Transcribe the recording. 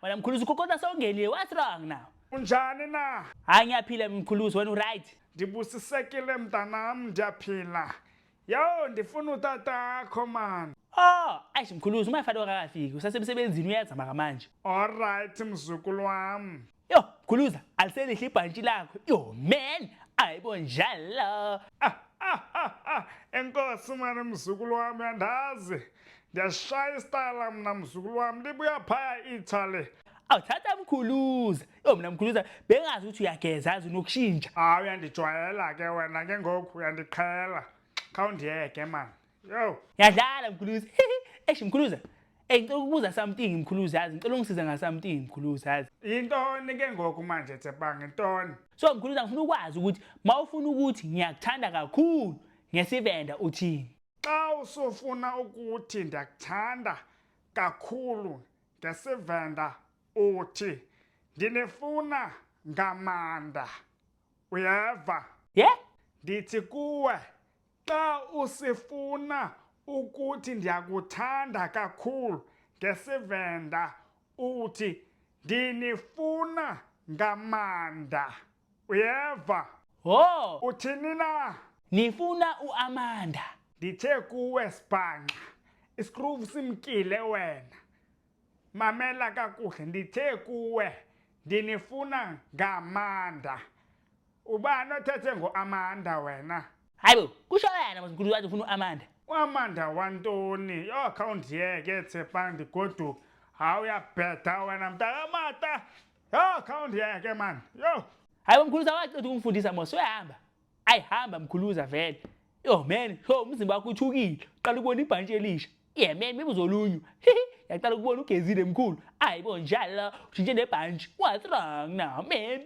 wena mkhuluzi ukhokhota sewungeniwe, what's wrong now? Unjani na? Hayi ngiyaphila mkhuluzi, wena right? Ndibusisekile mntanam, ndiyaphila. Yo, ndifuna utatakho man. Oh, ayish mkhuluzi, umayifati wakafiki, usasemsebenzini uyazama kamanje. Alright mzukulu wam. Yo, mkhuluza, aliselihle ibhantshi lakho. Yo man, ayibonjalo. Enkosi manje mzukulu wam, uyandazi. Ndiyashaya istala mna mzukulu wam, ndibuya phaya Italy. Awuthatha mkhuluza. Yo mina mkhuluza, bengazi ukuthi uyageza azi unokushintsha. Uyandijwayela ke wena ke ngoku, uyandiqhela. Khawundiyeke man. Yo. Ngiyadlala mkhuluza. Eish mkhuluza. Ngicela ukubuza something mkhuluza yazi, ngicela ungisize nga something mkhuluza yazi. Yintoni ke ngoku manje Tsebang, intoni? So mkhuluza ngifuna ukwazi ukuthi mawufuna ukuthi ngiyakuthanda kakhulu ngesivenda uthini? Xa usufuna ukuthi ndiyakuthanda kakhulu ngesivenda uthi ndinifuna ngamanda. Uyeva? Yeah? Ndithi kuwe xa usifuna ukuthi ndiyakuthanda kakhulu ngesivenda uthi ndinifuna ngamanda. Uyeva? Oh, Uthini na? nifuna uAmanda. Ndithe kuwe Sibhanqa, iskruvu simkile wena. Mamela kakuhle, ndithe kuwe ndinifuna ngamanda. Ubani othethe ngoAmanda wena? Hayibo, kusho yena mkhuluza wathi ufuna uAmanda. uAmanda wantoni? Yo khawundiyeke Tsebang ndigoduka. Uyabheda wena mntakamata. Yo khawundiyeke man. Yo. Hayibo mkhuluza wacela ukungifundisa mos, uyahamba. Ayihamba mkhuluza vele. Yo man, so umzimba wakho uthukile. Qala ukubona ibhantshi elisha. Yeah man, maybe uzolunywa. Yaqala ukubona ugezile mkhulu. Ayibonjalo, ushintshe nebhantshi. What's wrong now man?